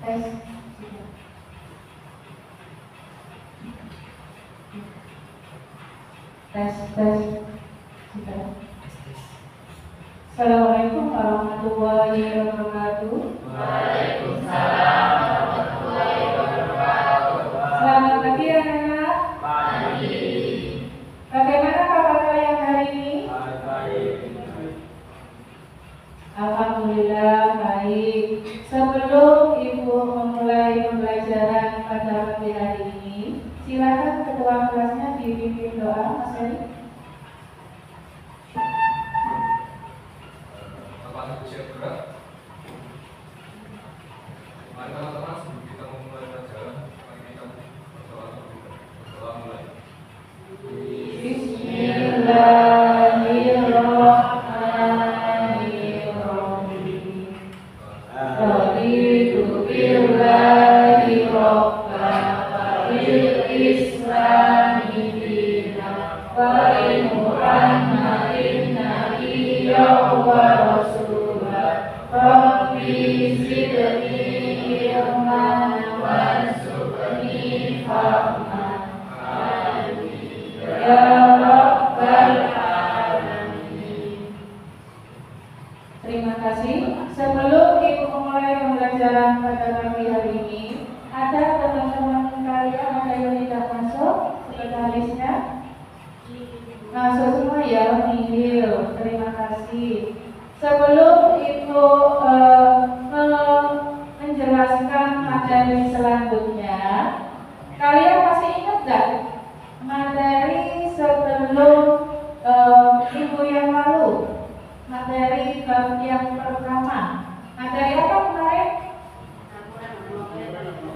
Tes. Tes. Sudah. Assalamualaikum warahmatullahi wabarakatuh. Waalaikumsalam warahmatullahi wabarakatuh. Selamat pagi anak-anak. Pagi. Bagaimana kabar kalian hari ini? Baik. Alhamdulillah baik. Sebelum Ibu memulai pembelajaran pada pagi hari ini, silakan ketua kelasnya dipimpin doa, Mas Heri. Apakah siap gerak? Mari teman-teman sebelum kita memulai pelajaran, mari kita berdoa terlebih dahulu. Berdoa mulai. Bismillahirrahmanirrahim. Raditu billahi rabban wa bil islami dinan wa bi Muhammadin nabiyyan wa rasulan. Rabbi zidni ilman warzuqni fahman. Amin ya rabbal alamin. Terima kasih. Sebelum Ibu memulai pembelajaran pada pagi hari ini, ada teman-teman kalian ada yang tidak masuk sekretarisnya? Masuk semua ya, nihil. Terima kasih. Sebelum Ibu menjelaskan materi selanjutnya, kalian masih ingat gak materi sebelum minggu yang lalu? Materi bab yang pertama. Materi apa kemarin?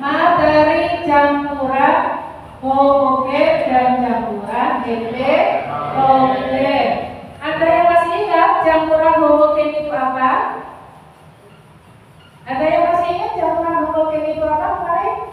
Materi campuran homogen dan campuran heterogen. Ada yang masih ingat campuran homogen itu apa? Ada yang masih ingat campuran homogen itu apa kemarin?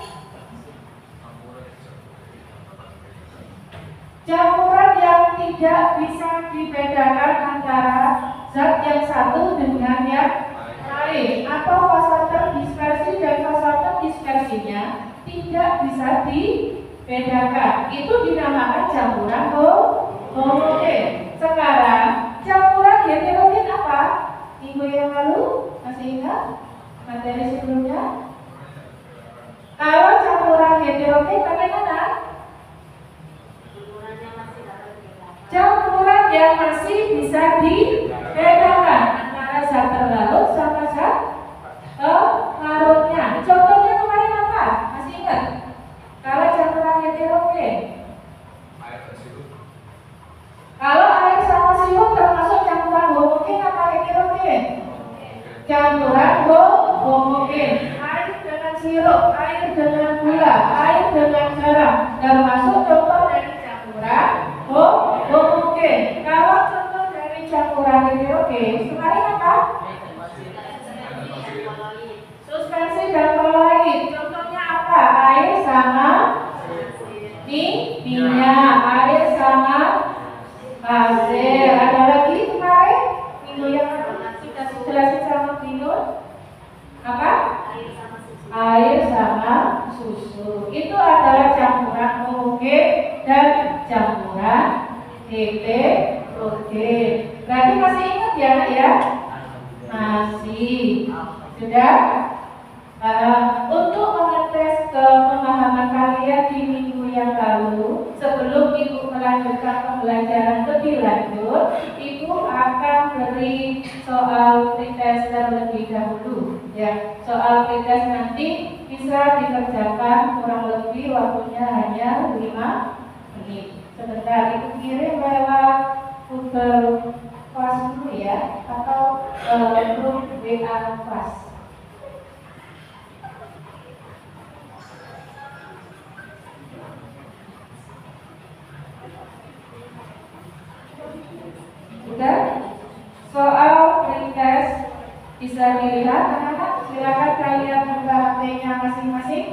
Campuran yang tidak bisa dibedakan antara zat yang satu dengan yang lain, atau fase terdispersi dan fase terdispersinya tidak bisa dibedakan. Itu dinamakan campuran homogen. Sekarang campuran heterogen apa? Minggu yang lalu masih ingat materi sebelumnya? Kalau campuran heterogen bagaimana? Campuran yang masih bisa dibedakan antara zat terlarut sama zat larutnya. Contohnya kemarin apa? Masih ingat? Kalau campuran heterogen, Air dan sirup. kalau air sama sirup termasuk campuran homogen apa heterogen? Campuran homogen. Air dengan sirup, air dengan gula, air dengan garam termasuk contoh dari campuran homogen. Kalau contoh dari campuran heterogen, kemarin apa? Suspensi dan koloid. Contohnya apa? Air sama minyak, air sama pasir. Ada lagi kemarin minggu yang lalu kita jelasin sama Binun apa? Air sama susu. Itu adalah campuran homogen dan campuran heterogen. Berarti masih ingat ya, Nak ya? Masih. Sudah? Untuk mengetes pemahaman kalian di minggu yang lalu, sebelum Ibu melanjutkan pembelajaran lebih lanjut, Ibu akan beri soal pretest terlebih dahulu. Ya, soal pretest nanti bisa dikerjakan kurang lebih waktunya hanya 5 menit. Sebentar Ibu kirim lewat Google Kelas dulu ya, atau grup WA kelas. Sudah? Soal pretest bisa dilihat anak-anak. Silakan kalian buka HP-nya masing-masing.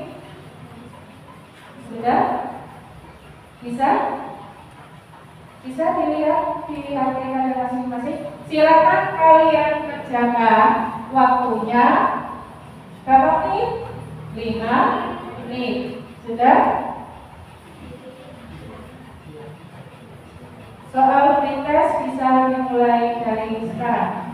Sudah? Bisa? Bisa dilihat di HP kalian masing-masing. Silakan kalian kerjakan. Waktunya berapa menit? 5 menit. Sudah? Soal pretest bisa dimulai dari sekarang.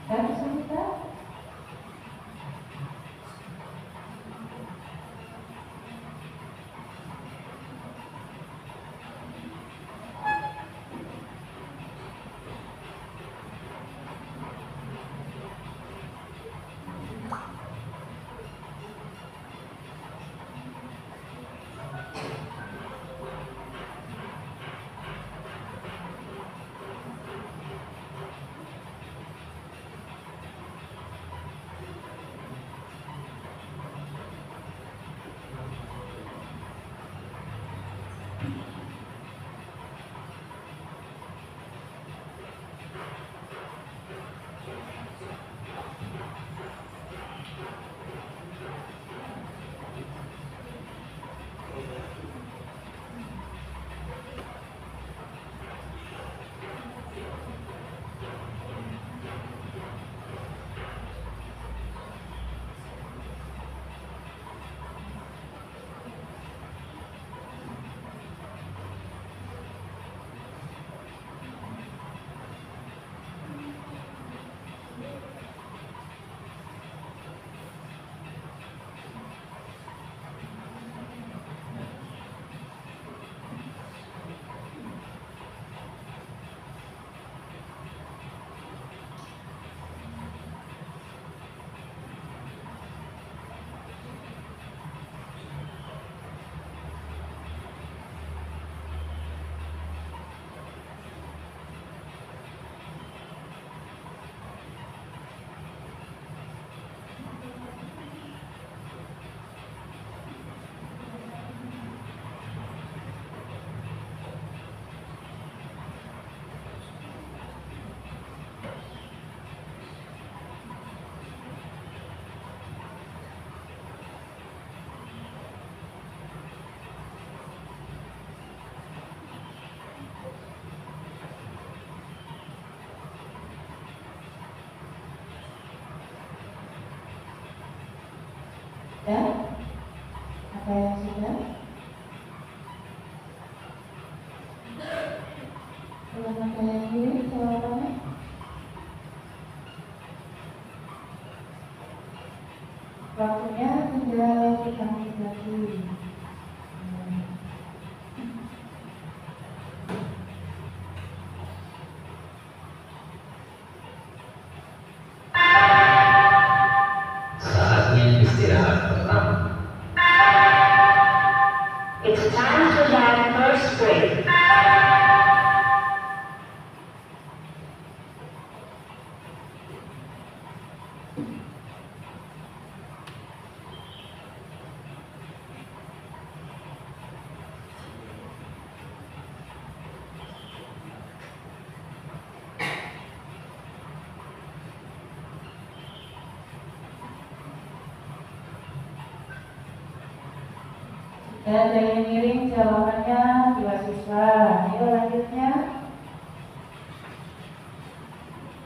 Dan sudah? Dan apa yang sudah? Belum ada yang ini jawabannya? Waktunya tinggal 3 menit lagi. Saatnya istirahat pertama. It's time to have first break. Dan yang ngirim jawabannya 2 siswa. Ayo lanjutnya.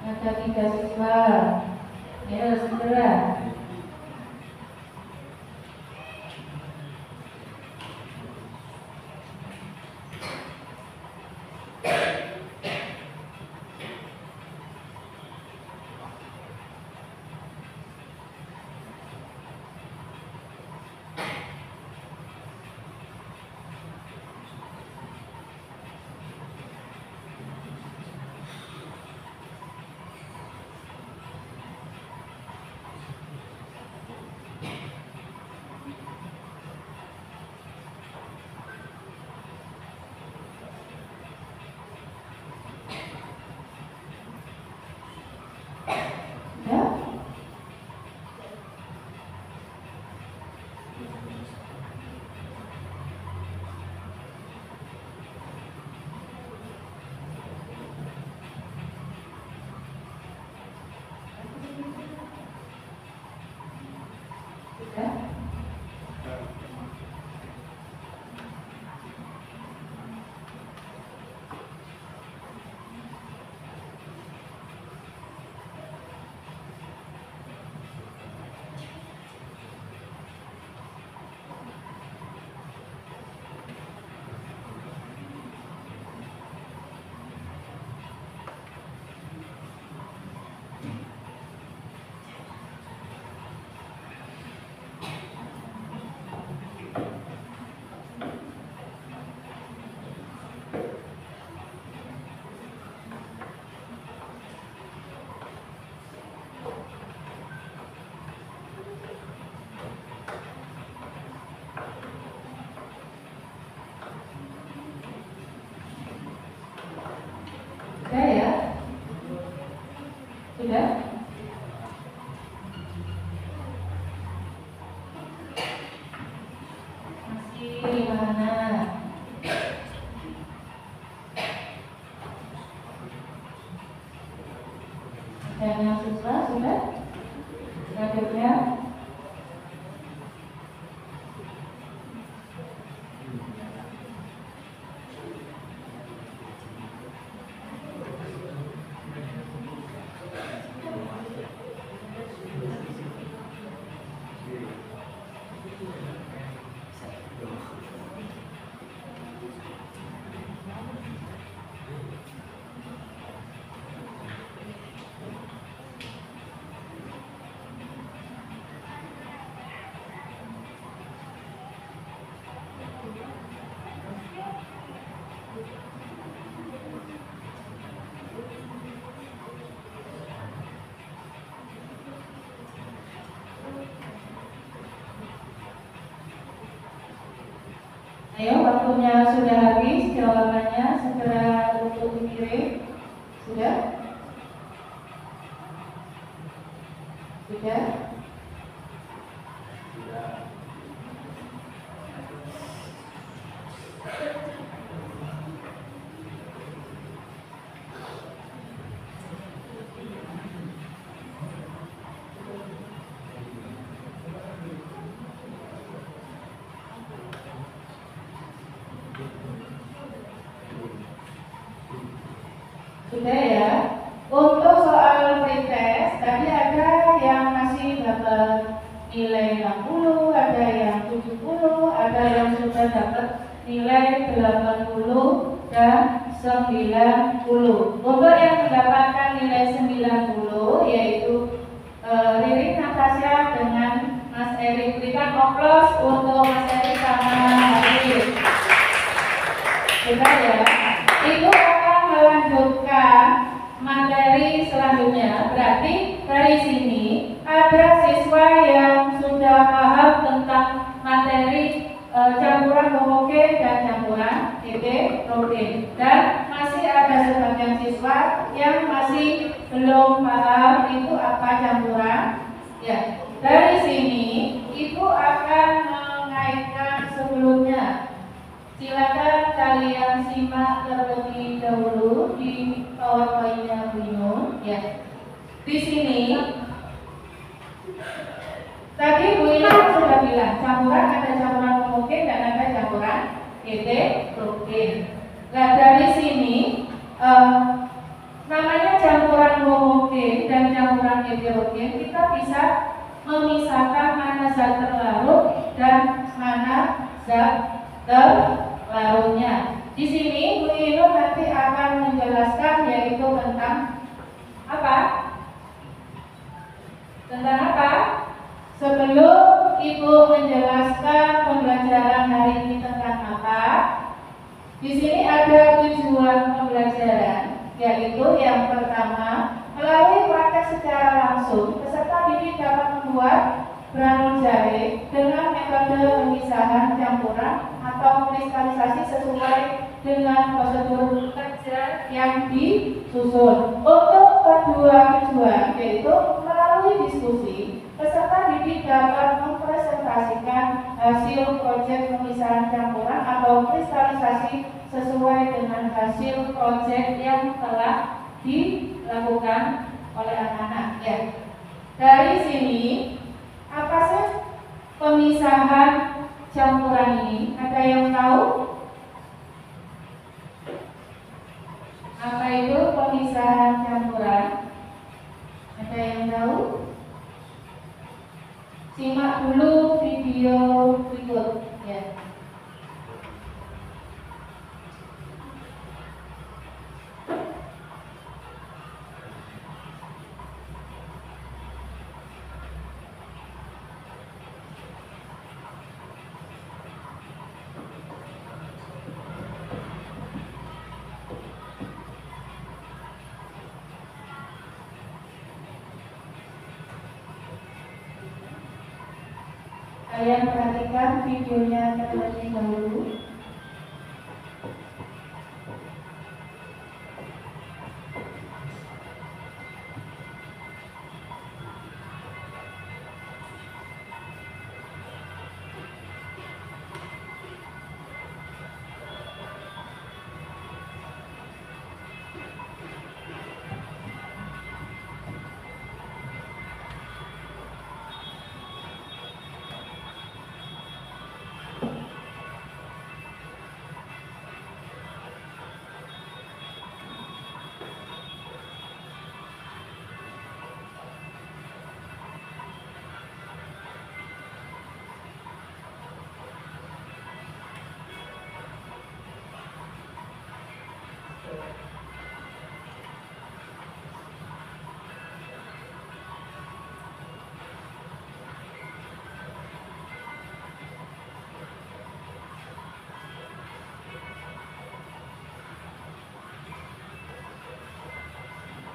Ada 3 siswa. Ayo segera. mana? Yang siswa sudah? Selanjutnya. Ayo, waktunya sudah habis, jawabannya segera untuk dikirim. Sudah? Sudah? Sudah ya. Untuk soal pretest tadi ada yang masih dapat nilai 60, ada yang 70, ada yang sudah dapat nilai 80 dan 90. Untuk yang mendapatkan nilai 90 yaitu Riri Natasha dengan Mas Erik. Berikan aplaus untuk Mas Erik sama Hadir. Sudah ya. Itu akan melanjutkan materi selanjutnya. Berarti dari sini ada siswa yang sudah paham tentang materi campuran homogen dan campuran heterogen, dan masih ada sebagian siswa yang masih belum paham itu apa campuran. Ya, dari sini Ibu akan mengaitkan sebelumnya. Silakan kalian simak terlebih dahulu di PowerPoint-nya Bu Inun. Ya. Di sini tadi Bu Inun sudah bilang campuran ada campuran homogen dan ada campuran heterogen. Nah, dari sini namanya campuran homogen dan campuran heterogen, kita bisa memisahkan mana zat terlarut dan mana zat terlarutnya. Di sini Bu Inun nanti akan menjelaskan yaitu tentang apa? Tentang apa? Sebelum Ibu menjelaskan pembelajaran hari ini tentang apa, di sini ada tujuan pembelajaran, yaitu yang pertama, melalui praktek secara langsung, peserta didik dapat membuat granul jahe dengan metode pemisahan campuran atau kristalisasi sesuai dengan prosedur kerja yang disusun. Untuk kedua tujuan, yaitu melalui diskusi, peserta didik dapat mempresentasikan hasil proyek pemisahan campuran atau kristalisasi sesuai dengan hasil proyek yang telah dilakukan oleh anak-anak. Ya. Dari sini, apa sih pemisahan campuran ini? Ada yang tahu? Apa itu pemisahan campuran? Ada yang tahu? Simak dulu video berikut. Ya. Kalian perhatikan videonya terlebih dahulu.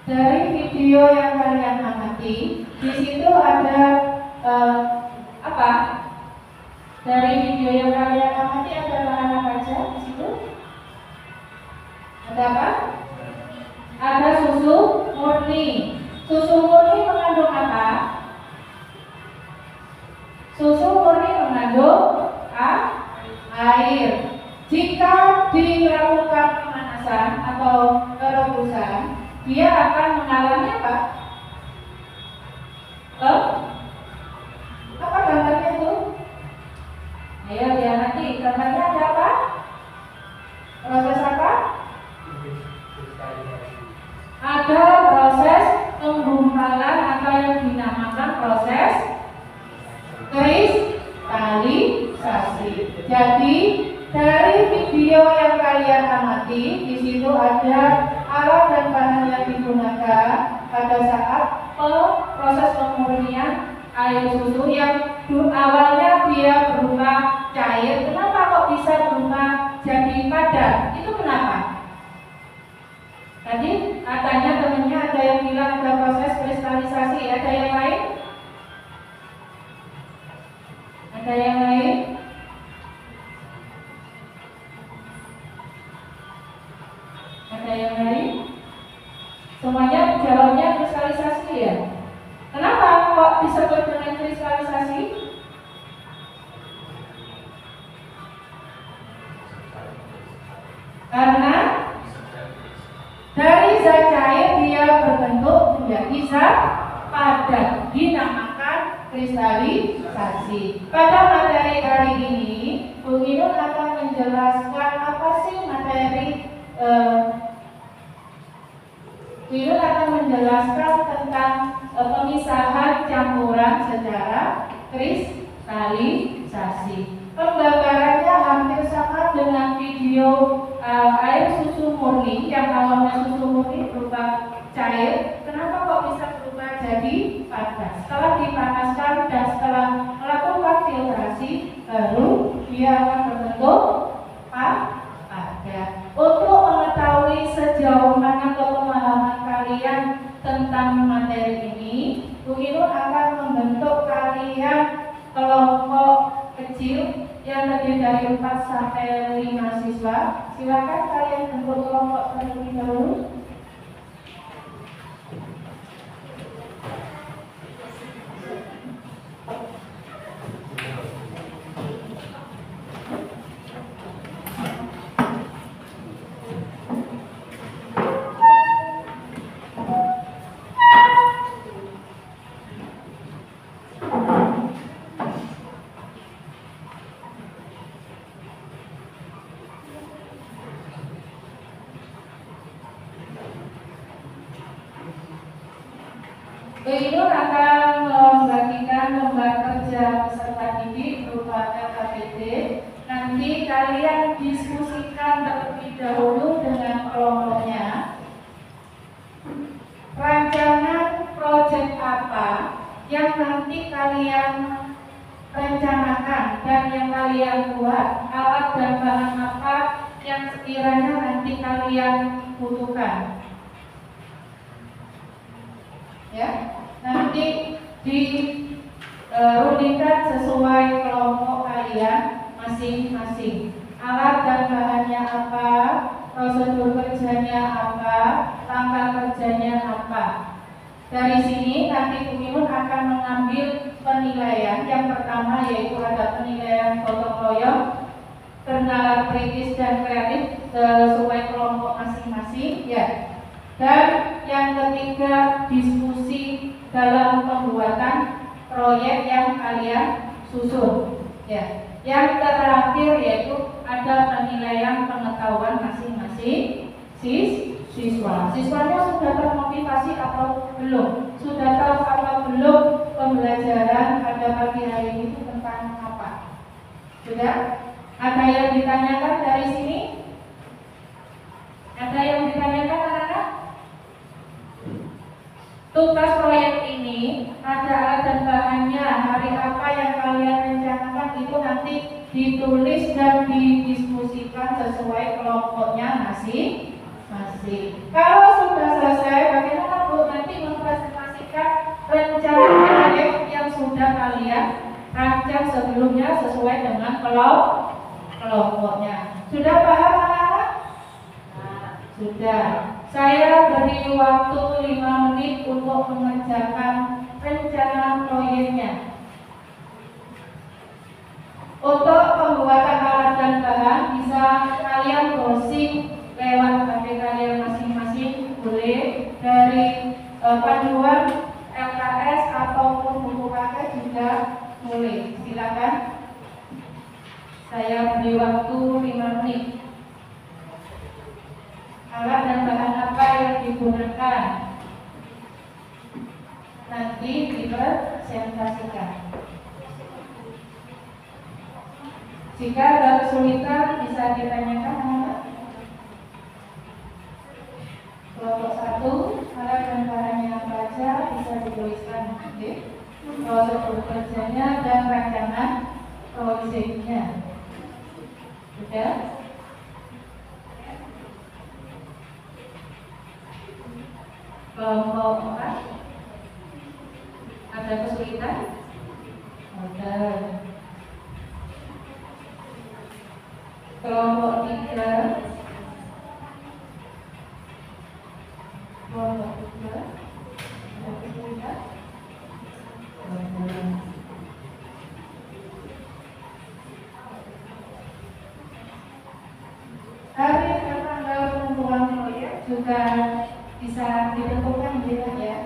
dari video yang kalian amati, di situ ada apa? Dari video yang kalian amati ada bahan apa aja di situ? Ada apa? Ada susu murni. Susu murni mengandung apa? Susu murni mengandung air. Jika dilakukan pemanasan atau perebusan, dia akan mengalami apa? Apa gambarnya itu? Ayo lihat nanti gambarnya ada apa? Proses apa? Ada proses penggumpalan atau yang dinamakan proses kristalisasi. Jadi dari video yang kalian amati, di situ ada alat dan bahan yang digunakan pada saat proses pemurnian air susu yang awalnya dia berupa cair. Kenapa kok bisa berupa jadi padat? Itu kenapa? Tadi katanya temennya ada yang bilang ada proses kristalisasi. Ada yang lain? Ada yang lain? Ada yang lain? Semuanya jawabnya kristalisasi ya? Kenapa kok disebut dengan kristalisasi? Karena dari zat cair dia berbentuk menjadi zat padat, dinamakan kristalisasi. Pada materi kali ini, Bu Inun akan menjelaskan apa sih materi. Bu Inun akan menjelaskan tentang pemisahan campuran secara kristalisasi. Pembabarannya hampir sama dengan video air susu murni yang awalnya susu murni berupa cair. Kenapa kok bisa berubah jadi padat? Setelah dipanaskan dan setelah melakukan filtrasi, baru dia akan berbentuk padat. Untuk mengetahui sejauh mana pemahaman kalian tentang materi ini, Bu Inun akan membentuk kalian kelompok kecil yang terdiri dari 4 sampai 5 siswa. Silakan kalian bentuk kelompok terlebih dahulu. Bu Inun akan membagikan lembar kerja peserta didik berupa LKPD. Nanti kalian diskusikan terlebih dahulu dengan kelompoknya. Rancangan proyek apa yang nanti kalian rencanakan dan yang kalian buat, alat dan bahan apa yang sekiranya nanti kalian butuhkan. Ya, nanti dirundingkan sesuai kelompok kalian masing-masing. Alat dan bahannya apa, prosedur kerjanya apa, langkah kerjanya apa. Dari sini nanti Bu Inun akan mengambil penilaian. Yang pertama yaitu ada penilaian gotong royong, bernalar kritis dan kreatif sesuai kelompok masing-masing. Ya. Dan yang ketiga, diskusi dalam pembuatan proyek yang kalian susun. Ya. Yang terakhir yaitu ada penilaian pengetahuan masing-masing siswa. Siswanya sudah termotivasi atau belum? Sudah tahu apa belum pembelajaran pada pagi hari ini itu tentang apa? Sudah? Ada yang ditanyakan dari sini? Ada yang ditanyakan anak-anak? Tugas proyek ini ada alat dan bahannya, hari apa yang kalian rencanakan itu nanti ditulis dan didiskusikan sesuai kelompoknya masing-masing. Kalau sudah selesai, bagaimana proyek yang sudah kalian rancang sebelumnya sesuai dengan kelompoknya. Sudah paham anak-anak? Sudah. Saya beri waktu 5 menit untuk mengerjakan rencana proyeknya. Untuk pembuatan alat dan bahan bisa kalian browsing lewat HP kalian masing-masing, boleh dari panduan LKS ataupun buku pakai juga boleh. Silakan. Saya beri waktu 5 menit. Alat dan bahan apa yang digunakan nanti dipresentasikan. Jika ada kesulitan bisa ditanyakan anak. Kelompok 1, alat dan bahannya apa aja bisa dituliskan. Proses bekerjanya dan rancangan proyeknya. Sudah? Kelompok 4, ada kesulitan? Ada. Kelompok 3, kelompok 3, ada kesulitan? Ada. Hari dan tanggal pembuatan proyek juga bisa ditentukan gitu ya.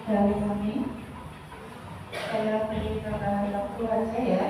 Dari kami, saya beri tambahan waktu aja ya.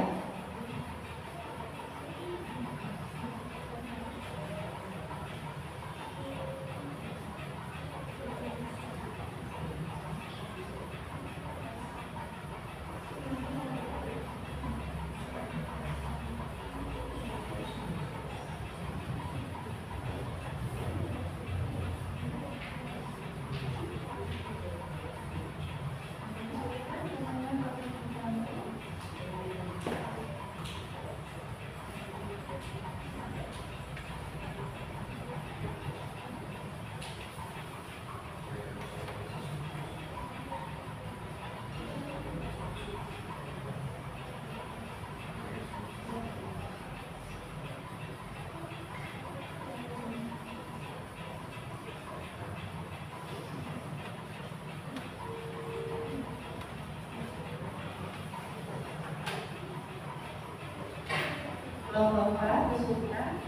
Kelompok 4, kesulitan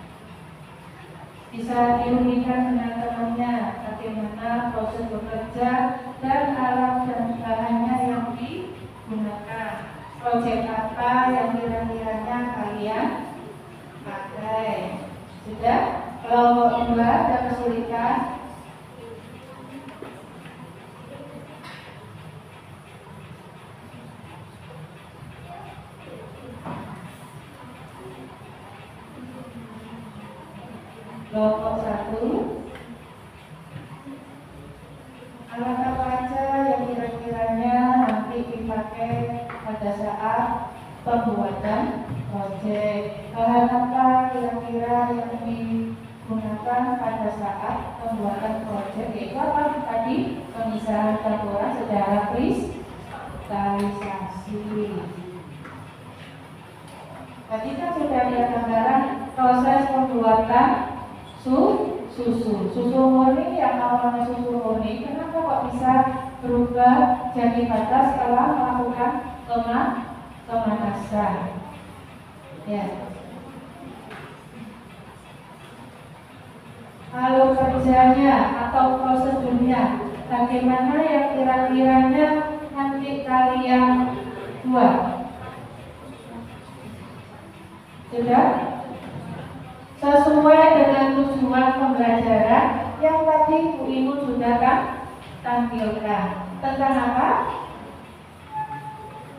bisa dirumikan dengan temannya bagaimana proses bekerja dan alat dan bahannya yang digunakan. Proyek apa yang kira-kiranya kalian pakai. Sudah? Kelompok 2 ada kesulitan. Kelompok 1, alat apa aja yang kira-kiranya nanti dipakai pada saat pembuatan proyek. Bahan apa kira-kira yang digunakan pada saat pembuatan proyek. Itu apa tadi? Pemisahan campuran secara kristalisasi. Tadi kan sudah lihat gambaran proses pembuatan susu. Susu murni yang awalnya susu murni, kenapa kok bisa berubah jadi batas setelah melakukan pemanasan? Ya. Lalu kerjanya atau prosedurnya, bagaimana yang kira-kiranya nanti kalian buat? Sudah? Sesuai dengan tujuan pembelajaran yang tadi Bu Ibu sudah tampilkan. Tentang apa?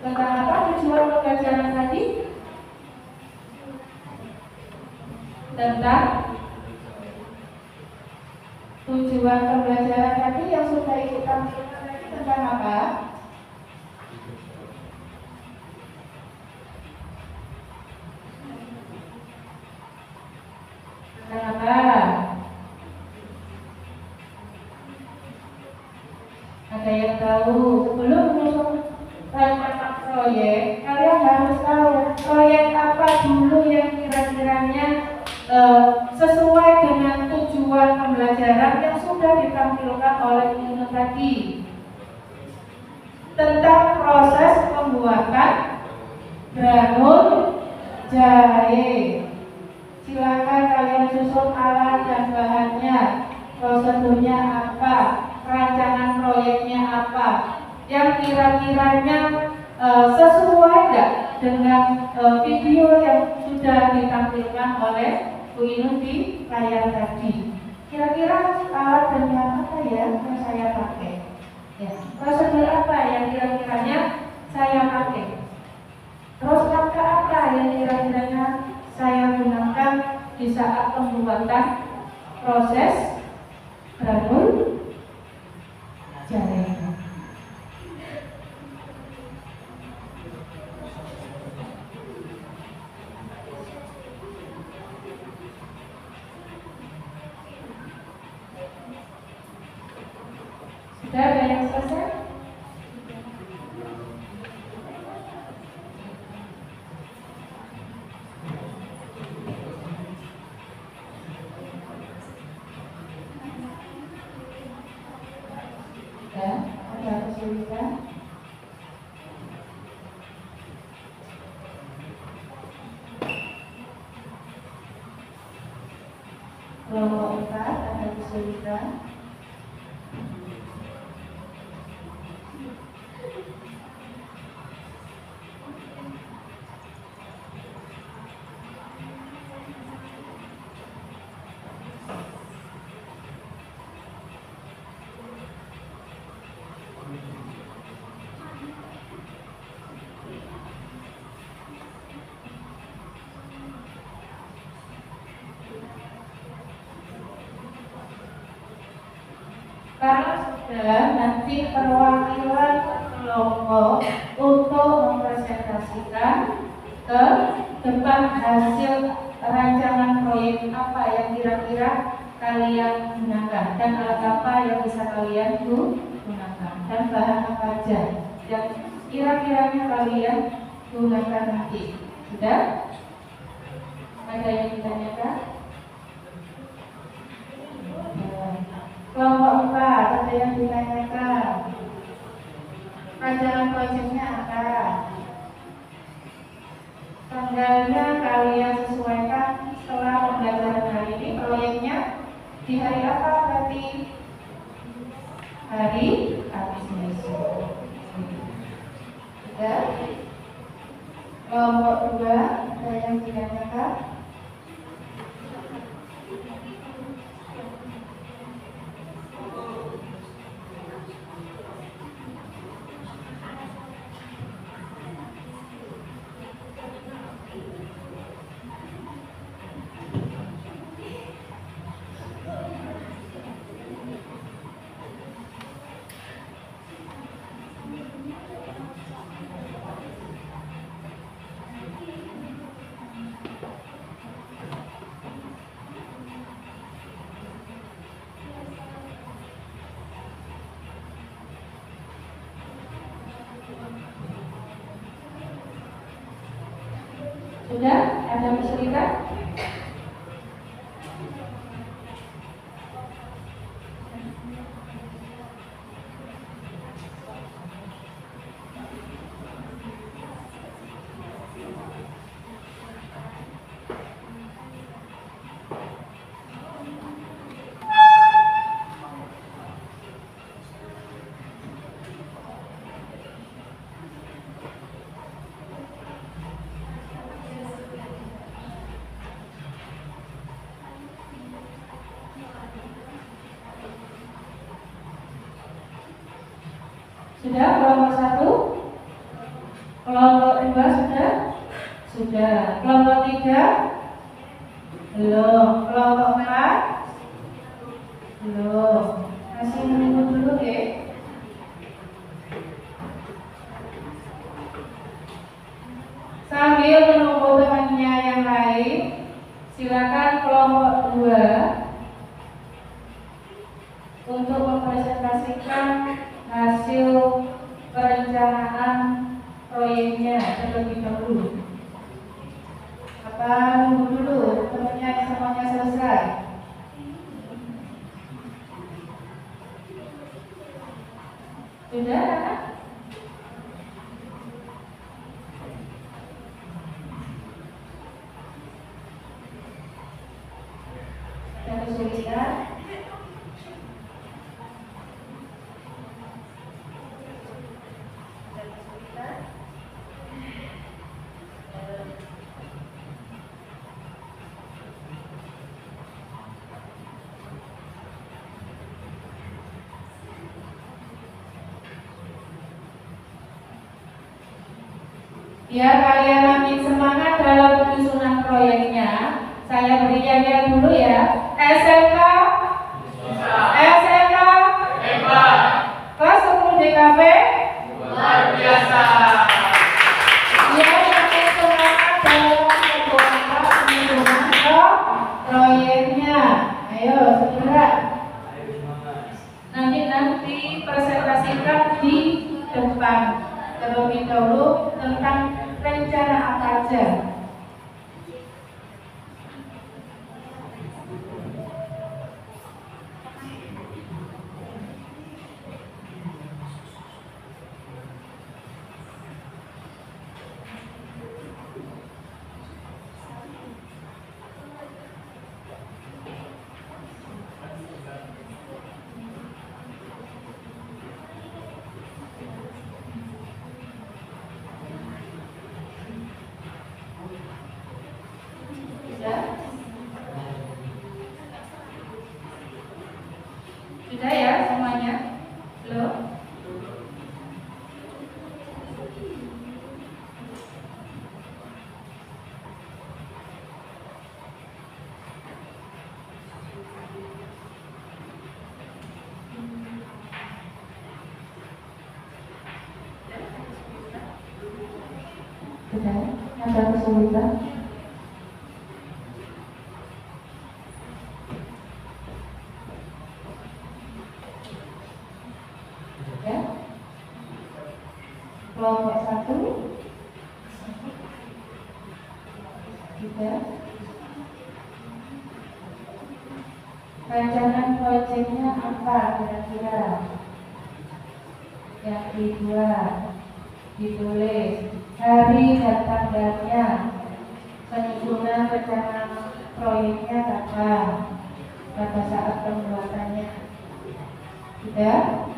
Tentang apa tujuan pembelajaran tadi? Tentang tujuan pembelajaran tadi yang sudah Ibu tampilkan tadi tentang apa? Tentang apa? Ada yang tahu? Sebelum menyusun proyek, kalian harus tahu proyek apa dulu yang kira-kiranya sesuai dengan tujuan pembelajaran yang sudah ditampilkan oleh Ibu tadi. Tentang proses pembuatan granul jahe. Silakan kalian susun alat dan bahannya, prosedurnya apa, rancangan proyeknya apa, yang kira-kiranya sesuai nggak dengan video yang sudah ditampilkan oleh Bu Inul di layar tadi. Kira-kira alat dan bahan apa ya yang saya pakai? Ya, prosedur apa yang kira-kiranya saya pakai? Terus langkah apa yang kira-kiranya saya gunakan di saat pembuatan proses granul jahe? Sudah ada yang selesai? Ya, ada kesulitan? Kelompok 4 ada kesulitan? Karena sudah nanti perwakilan kelompok untuk mempresentasikan ke depan hasil rancangan proyek apa yang kira-kira kalian gunakan dan alat apa yang bisa kalian gunakan dan bahan apa aja yang kira-kiranya kalian gunakan nanti. Sudah? Ada yang ditanyakan? Kelompok 4 ada yang ditanyakan. Rancangan proyeknya apa? Tanggalnya kalian sesuaikan setelah pembelajaran hari ini. Proyeknya di hari apa berarti? Hari Kamis besok. Sudah? Kelompok 2 ada yang ditanyakan? Sudah? Ada kesulitan? Sudah kelompok 1? Kelompok 2 sudah? Sudah. Kelompok 3? Belum. Kelompok 4? Belum. Masih menunggu dulu ya. Sambil menunggu temannya yang lain, silakan kelompok 2 untuk mempresentasikan hasil perencanaan proyeknya terlebih dahulu. Apa nunggu dulu temannya semuanya selesai? Sudah? Ada kesulitan? Ya, kalian makin semangat dalam penyusunan proyeknya. Saya beri yang dulu ya. SMK, SMK, Hebat, kelas 10 DKP, luar biasa. ya makin semangat dalam membuat penyusunan proyeknya. Ayo segera. Nanti presentasikan di depan. Terlebih dahulu tentang rencana apa aja. Sudah ya semuanya? Belum? Sudah? Ada kesulitan? Kelompok 1 juga rancangan proyeknya apa kira-kira yang dibuat, ditulis hari dan tanggalnya, penyusunan rencana proyeknya kapan, pada saat pembuatannya. Sudah?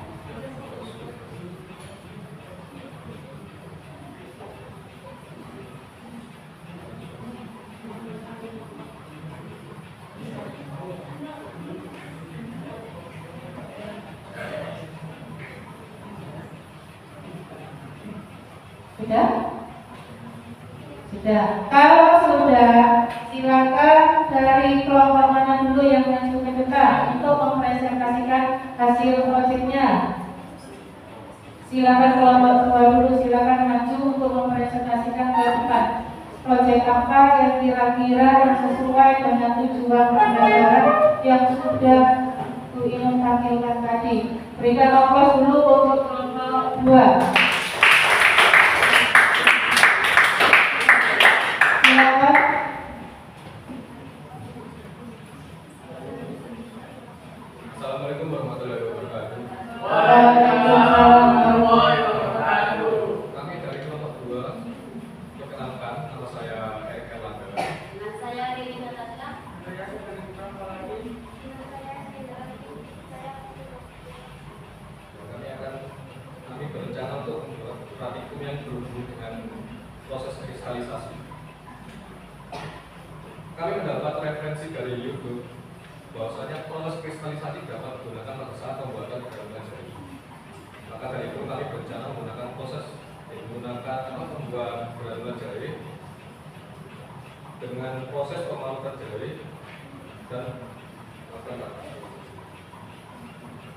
Sudah? Sudah. Kalau sudah, silakan dari kelompok mana dulu yang maju ke depan untuk mempresentasikan hasil proyeknya. Silakan kelompok 2 dulu, silakan maju untuk mempresentasikan ke depan. Proyek apa yang kira-kira yang sesuai dengan tujuan pembelajaran yang sudah Bu Inung tampilkan tadi. Berikan aplaus dulu untuk kelompok 2. Silakan. Assalamualaikum warahmatullahi wabarakatuh. Waalaikumsalam warahmatullahi wabarakatuh. Kami dari kelompok 2 perkenalkan, nama saya Eka Erlangga. Dengan saya Rini Natasha. Kami berencana untuk membuat praktikum yang berhubungan dengan proses kristalisasi. Kami mendapat referensi dari YouTube bahwasanya proses kristalisasi dapat digunakan pada saat pembuatan gerakan jari. Maka dari itu kami dengan proses pemalukan jari dan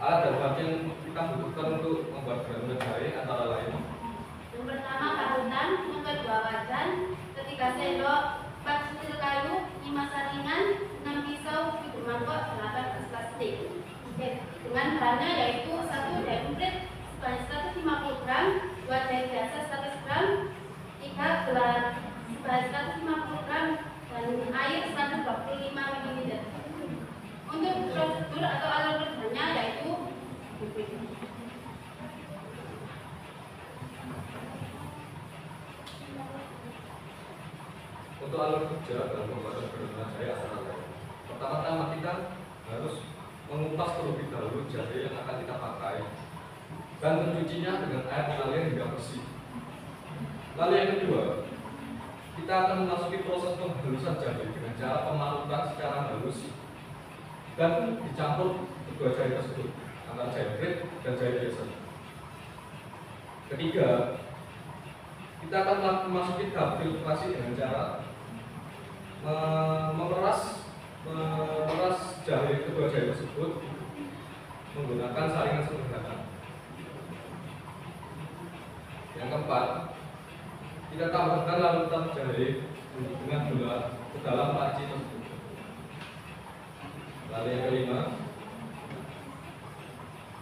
alat dan bahan yang kita butuhkan untuk membuat granula jari antara lain. Yang pertama parutan, yang kedua wajan, ketiga sendok, 4 sutir kayu, 5 saringan, 6 pisau, 7 mangkok, 8 gelas plastik. Dengan bahannya yaitu 1 jahe komplit sebanyak 150 gram, 2 jahe biasa 100 gram, 3 gelas sebanyak 150 gram, dan air 125 ml. Untuk prosedur atau alur kerjanya yaitu untuk alur kerja dalam pembuatan granula jari antara lain. Pertama-tama kita harus mengupas terlebih dahulu jari yang akan kita pakai dan mencucinya dengan air mengalir hingga bersih. Lalu yang kedua, kita akan memasuki proses penghalusan jari dengan cara pemalukan secara halus dan dicampur kedua jari tersebut antara jari grip dan jari biasa. Ketiga, kita akan memasuki tahap filtrasi dengan cara memeras jari kedua jari tersebut menggunakan saringan sederhana. Yang keempat, kita tambahkan larutan jari dengan gula ke dalam panci tersebut. Lalu yang kelima,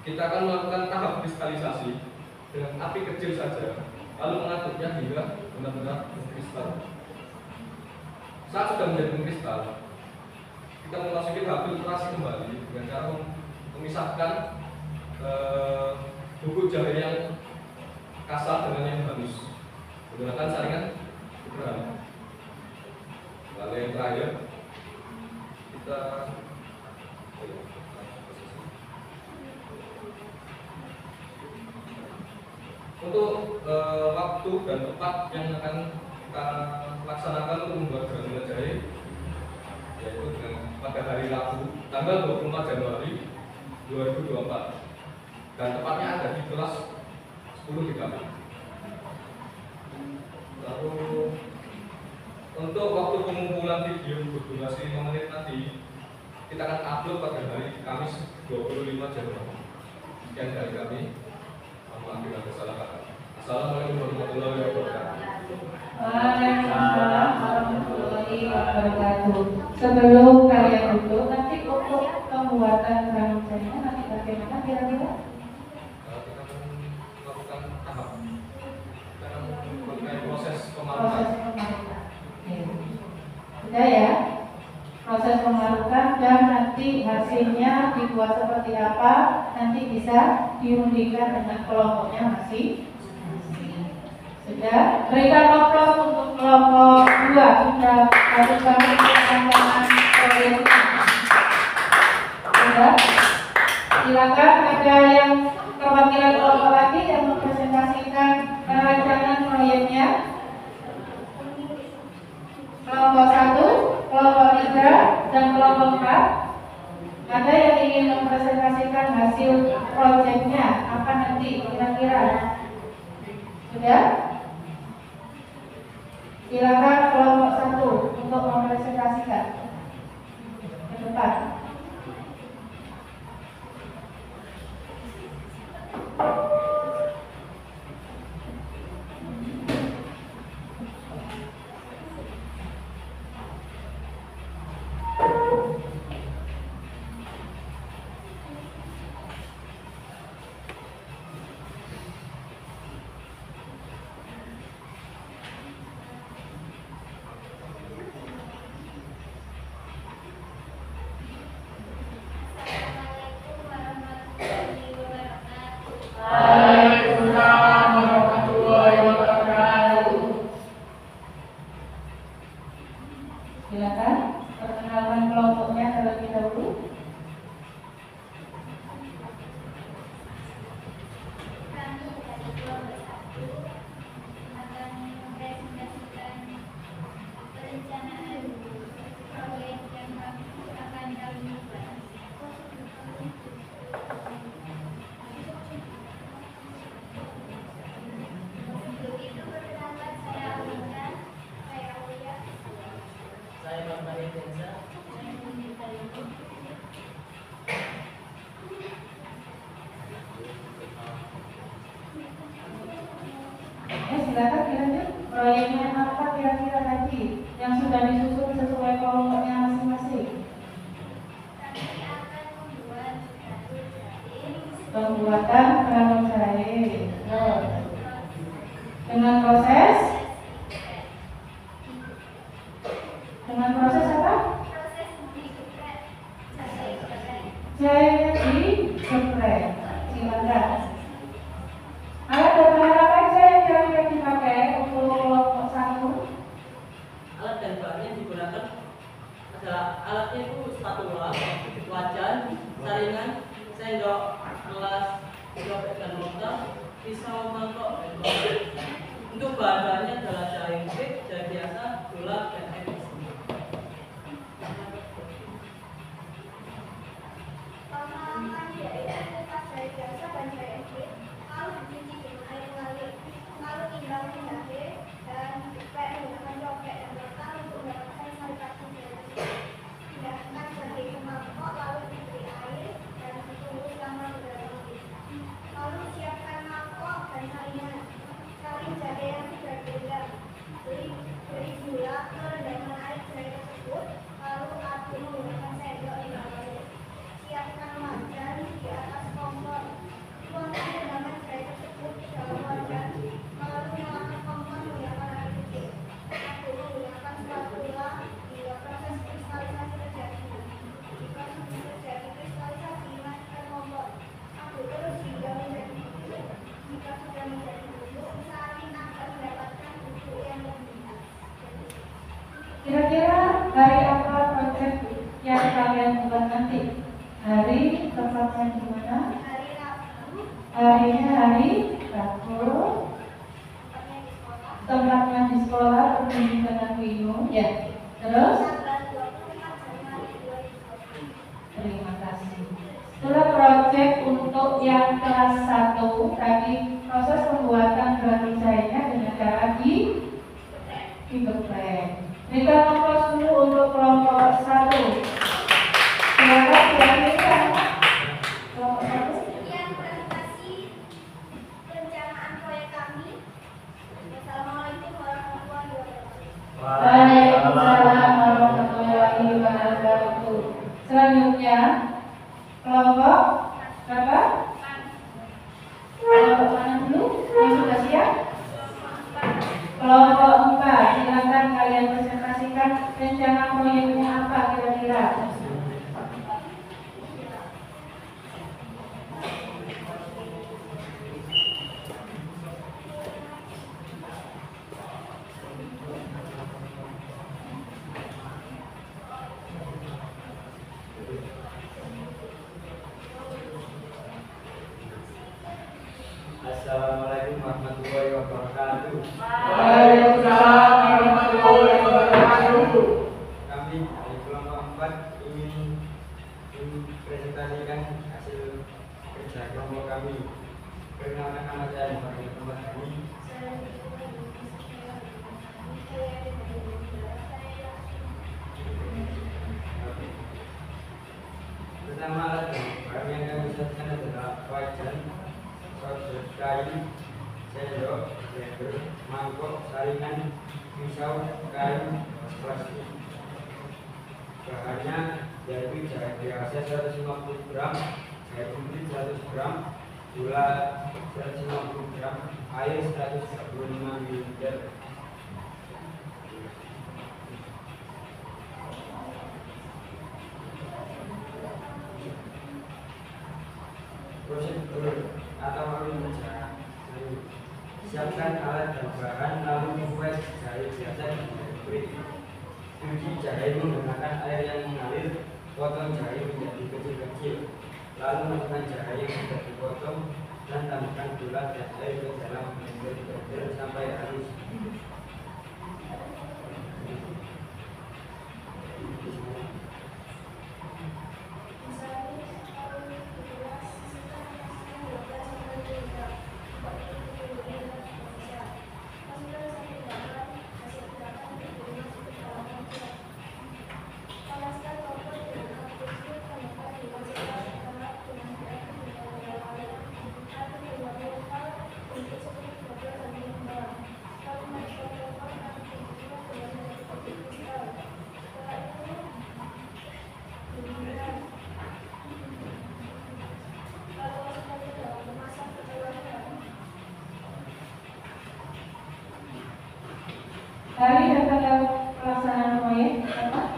kita akan melakukan tahap kristalisasi dengan api kecil saja, lalu mengaduknya hingga benar-benar mengkristal. Saat sudah menjadi mengkristal, kita memasuki tahap filtrasi kembali dengan cara memisahkan bubuk jari yang kasar dengan yang halus menggunakan saringan sederhana. Lalu yang terakhir, kita untuk waktu dan tempat yang akan kita laksanakan untuk membuat granula jari yaitu pada hari Rabu tanggal 24 Januari 2024 dan tepatnya ada di kelas 10 DKV. Lalu untuk waktu pengumpulan video berdurasi 5 menit nanti kita akan upload pada hari Kamis 25 Januari. Sekian dari kami. Mohon maaf bila salah kata. Assalamualaikum warahmatullahi wabarakatuh. Waalaikumsalam warahmatullahi wabarakatuh. Sebelum kalian duduk, nanti untuk pembuatan granulanya nanti bagaimana kira-kira? Kita akan melakukan tahap dalam proses Proses pemalukan. pemalukan. Sudah ya? Proses pemalukan dan nanti hasilnya dibuat seperti apa nanti bisa diundikan dengan kelompoknya masing-masing. Sudah, berikan aplaus untuk kelompok 2. Sudah bagus banget teman-teman proyeknya. Sudah, silakan ada yang perwakilan kelompok lagi yang mempresentasikan rancangan proyeknya. Kelompok 1, kelompok 3, dan kelompok 4. Ada yang ingin mempresentasikan hasil proyeknya apa nanti kira-kira? Sudah? Silakan kelompok 1 untuk mempresentasikan ke depan. Waalaikumsalam warahmatullahi wabarakatuh. Silakan perkenalkan kelompoknya terlebih dahulu. kami dari kelompok 1 akan mempresentasikan perencanaan proyek yang akan kami buat. Untuk itu perkenalkan saya Aulia. Silakan dilanjut. Proyeknya apa kira-kira tadi yang sudah disusun sesuai kelompoknya masing-masing? Pembuatan perahu jahit. Dengan proses apa? Jahitnya digeprek. Silakan. Alat dan bahan apa saja yang kira-kira dipakai untuk kelompok 1? Alat dan bahannya digunakan adalah alatnya itu spatula, wajan, saringan, sendok, gelas, cobek dan mortar, pisau, mangkok, dan kotak. Untuk bahan-bahannya adalah jahe putih, jahe biasa, gula, dan air isi. Kira-kira hari apa proyek yang kalian buat nanti? Hari tempatnya di mana? Harinya hari Rabu. Tempatnya di sekolah pendidikan Aquino. Ya. Terus? Terima kasih. Setelah proyek untuk yang kelas 1 tadi proses pembuatan perahu jahitnya dengan cara digeprek. Berikan aplaus dulu untuk kelompok 1. Silakan kira-kira kelompok 1. Sekian presentasi perencanaan proyek kami. Assalamualaikum warahmatullahi wabarakatuh. Waalaikumsalam warahmatullahi wabarakatuh. Selanjutnya kelompok berapa? Kelompok mana dulu? Yang sudah siap? Kelompok 4. Silakan kalian presentasikan rencana proyeknya apa kira-kira? Assalamualaikum warahmatullahi wabarakatuh. Waalaikumsalam warahmatullahi wabarakatuh. Kami dari kelompok 4 ingin presentasikan hasil kerja kelompok kami. Perkenalkan nama saya Muhammad Muhammad Hani. Pertama alat dan barang yang kami siapkan adalah wajan, sorber kayu, sendok, blender, mangkok, saringan, pisau, kayu, plastik. Bahannya yaitu jahe biasa 150 gram, jahe putih 100 gram, gula 150 gram, air 135 ml. Prosedur atau alur kerja. Siapkan alat dan bahan lalu buat jahe biasa diberi. Cuci jahe menggunakan air yang mengalir, potong jahe menjadi kecil-kecil, lalu masukkan jahe yang sudah dipotong dan tambahkan gula dan air ke dalam blender sampai halus. Hari dan tanggal pelaksanaan proyek apa?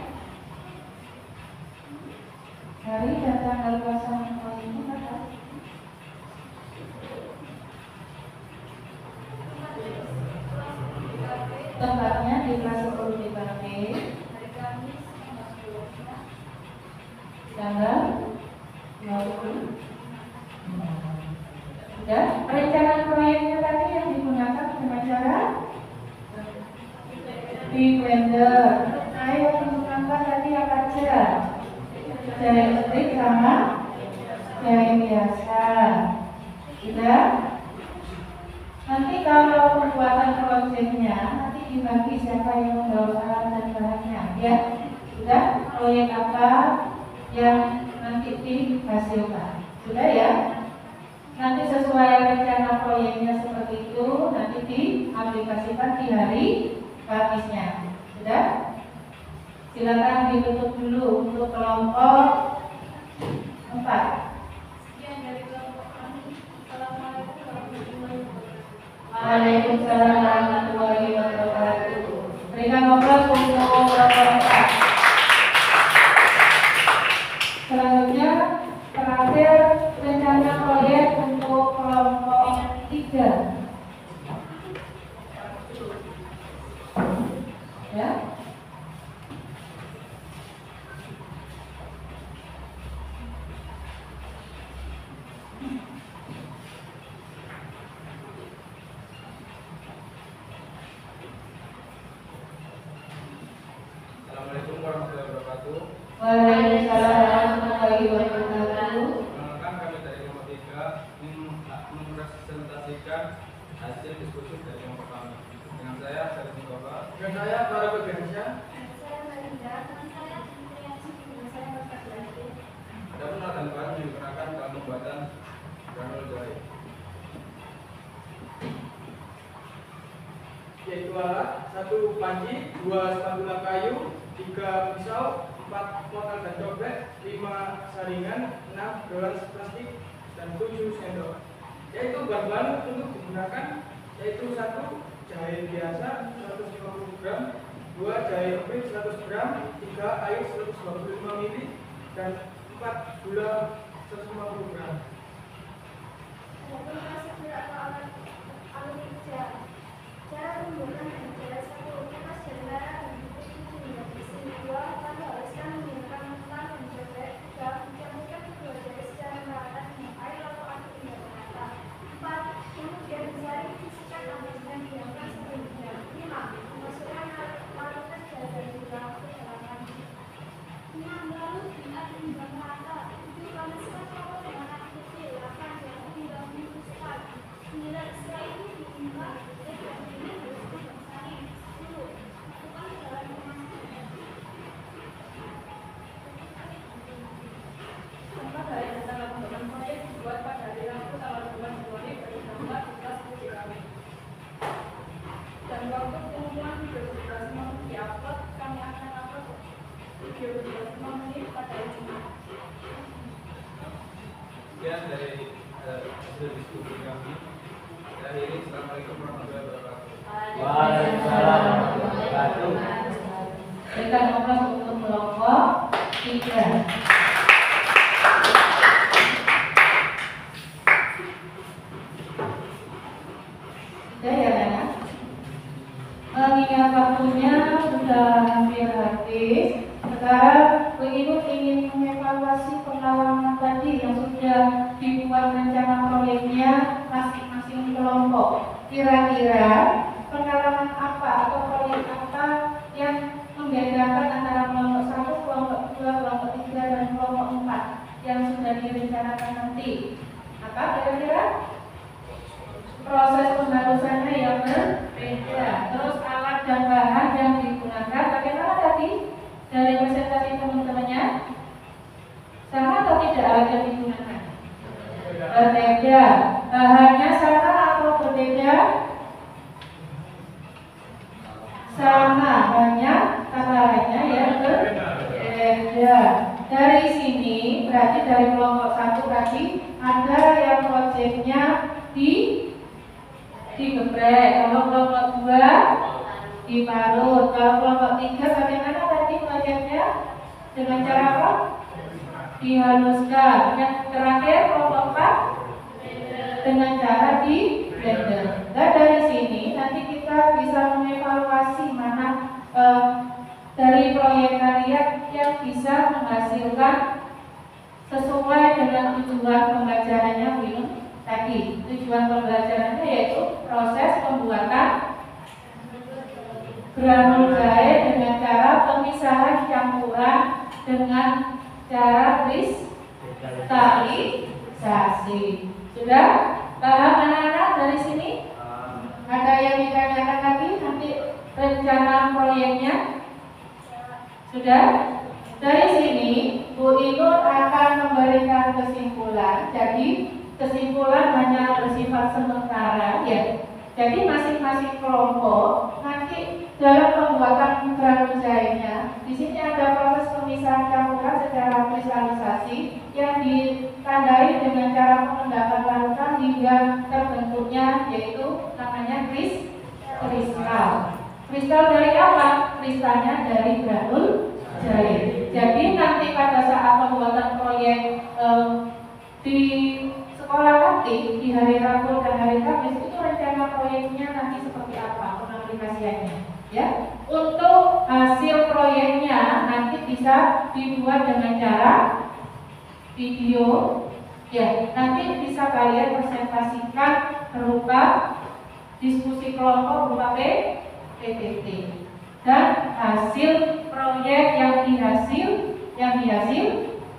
Hari dan tanggal pelaksanaan proyek itu apa? Tempatnya di kelas 10 DKP. Tanggal 20. Dan perencanaan proyeknya tadi yang digunakan dengan cara di blender. Ayo teman-teman tadi apa aja? Jahit listrik sama jahit biasa. Sudah? Nanti kalau pembuatan proyeknya nanti dibagi siapa yang membawa alat dan bahannya, ya. Sudah? Proyek apa yang nanti dihasilkan? Sudah ya? Nanti sesuai rencana proyeknya seperti itu, nanti diaplikasikan di hari Kamisnya. Sudah? Silakan ditutup dulu untuk kelompok 4. Sekian dari kelompok kami. Assalamualaikum warahmatullahi wabarakatuh. Waalaikumsalam warahmatullahi wabarakatuh. Berikan aplaus untuk kelompok 4. Selanjutnya terakhir rencana proyek untuk kelompok 3. Ya. Assalamualaikum warahmatullahi wabarakatuh. Waalaikumsalam warahmatullahi wabarakatuh. Perkenalkan, kami dari kelompok 3 ingin mempresentasikan hasil diskusi dari kelompok kami. Dengan saya Syarif Mustafa. Dan saya para pekerja. Saya Marinda, teman saya Triasi, teman saya Mas Abdul. Ada pun alat dan bahan yang digunakan dalam pembuatan granul jahit. Yaitu alat 1 panci, 2 spatula kayu, 3 pisau, 4 mortar dan cobek, 5 saringan, 6 gelas plastik, dan 7 sendok. Yaitu bahan-bahan untuk digunakan yaitu 1 jahit biasa 150 gram, 2 jahit quick 100 gram, 3 air 125 ml, dan 4 gula 150 gram. Adapun prosedur atau alat kerja. Cara pembuatan adalah 1. Kertas dan lara dan dicuci hingga bersih. 2. Kamu haluskan menggunakan mentah dan cobek. 3. Mencampurkan kedua jari secara merata dengan air lalu aduk hingga merata. 4. Kemudian mencari sisihkan tambah dan diamkan sampai jam. 5. Memasukkan alat kerja dan juga perjalanan. 6. Lalu diaduk hingga merata. 7. Panaskan kompor dengan api kecil. 8. Diaduk hingga menusuk. 9. Setelah itu ditimbang. Tempat hari dan tanggal pembuatan proyek dibuat pada hari Rabu tanggal 2 Januari 2016 di kelas 10 DKP. Dan waktu pengumuman video tugas mau diupload, kami akan upload video tugas 5 menit pada hari Jumat. Sekian dari hasil diskusi kami. Saya akhiri. Assalamualaikum warahmatullahi wabarakatuh. Waalaikumsalam warahmatullahi wabarakatuh. Berikan aplaus untuk kelompok 3. Sudah ya, Nana? Mengingat waktunya sudah hampir habis, sekarang Bu Ibu ingin mengevaluasi pengalaman tadi yang sudah dibuat rencana proyeknya masing-masing kelompok. Kira-kira pengalaman apa atau proyek apa yang membedakan antara kelompok 1, kelompok 2, kelompok 3, dan kelompok 4 yang sudah direncanakan nanti? Apa kira-kira? Proses penghalusannya yang berbeda. Terus alat dan bahan yang digunakan bagaimana tadi dari presentasi teman-temannya? Sama atau tidak alat yang digunakan? Berbeda. Bahannya sama atau berbeda? Sama, hanya kata lainnya yang berbeda. Dari sini berarti dari kelompok 1 tadi ada yang proyeknya digeprek. Kalau kelompok 2 diparut. Kalau kelompok 3 bagaimana tadi belajarnya? Dengan cara apa? Dihaluskan. Yang terakhir kelompok 4 dengan cara di blender. Dan dari sini nanti kita bisa mengevaluasi mana dari proyek karya yang bisa menghasilkan sesuai dengan tujuan pembelajarannya Winun tadi. Tujuan pembelajarannya yaitu proses pembuatan granul jahe dengan cara pemisahan campuran dengan cara kristalisasi. Sudah paham anak-anak dari sini? Ada yang ditanyakan lagi nanti rencana proyeknya? Sudah? Dari sini Bu Inul akan memberikan kesimpulan. Jadi kesimpulan hanya bersifat sementara ya. Jadi masing-masing kelompok nanti dalam pembuatan granul jahenya di sini ada proses pemisahan campuran secara kristalisasi yang ditandai dengan cara pengendapan larutan hingga terbentuknya yaitu namanya kristal. Kristal dari apa? Kristalnya dari granul jahe. Jadi nanti pada saat pembuatan proyek di sekolah nanti di hari Rabu dan hari Kamis itu rencana proyeknya nanti seperti apa pengaplikasiannya ya. Untuk hasil proyeknya nanti bisa dibuat dengan cara video ya. Nanti bisa kalian presentasikan berupa diskusi kelompok berupa PPT dan hasil proyek yang dihasil.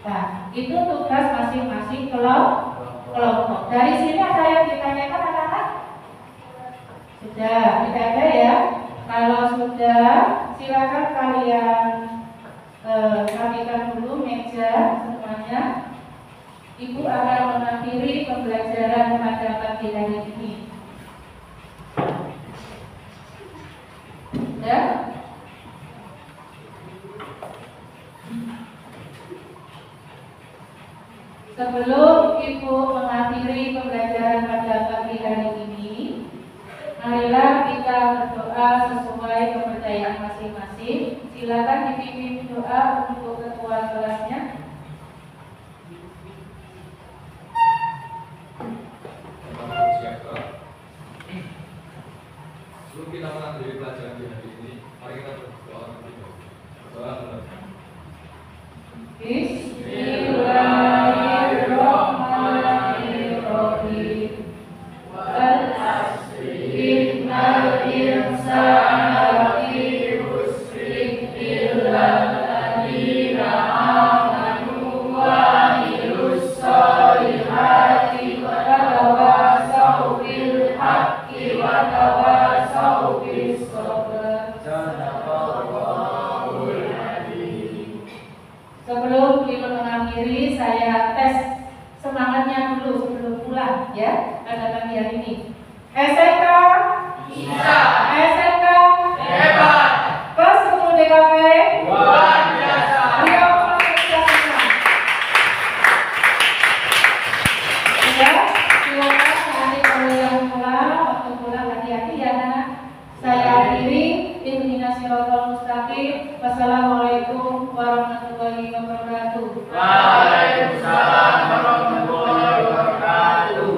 Nah, itu tugas masing-masing kelompok. Dari sini ada yang ditanyakan anak-anak? Sudah, tidak ada ya? Kalau sudah, silakan kalian rapikan dulu meja semuanya. Ibu akan mengakhiri pembelajaran pada pagi hari ini. Ya? Sebelum Ibu mengakhiri pembelajaran pada pagi hari ini, marilah kita berdoa sesuai kepercayaan masing-masing. Silakan dipimpin doa untuk ketua kelasnya. Sebelum kita mengakhiri pelajaran di hari ini, mari kita berdoa bersama. Berdoa. Bismillahirrahmanirrahim. Wal asri innal insana lafi khusrin illa alladziina aamanu wa 'amilus shalihati wa tawassaw bil haqqi wa tawassaw bis sabr. Sebelum kita mengakhiri, saya tes semangatnya dulu sebelum pulang ya pada pagi hari ini. SMK bisa, SMK hebat, kelas 10 DKP luar biasa. Beliau sudah, silakan nanti kalau yang pulang, waktu pulang hati-hati ya anak. Saya akhiri. Ihdinas siratal mustaqim. Wassalamualaikum warahmatullahi wabarakatuh. Waalaikumsalam warahmatullahi wabarakatuh.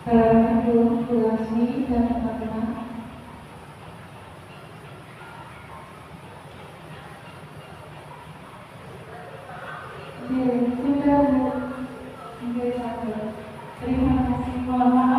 Ibu Lasmi dan teman-teman. Sudah Bu, terima kasih. Mohon maaf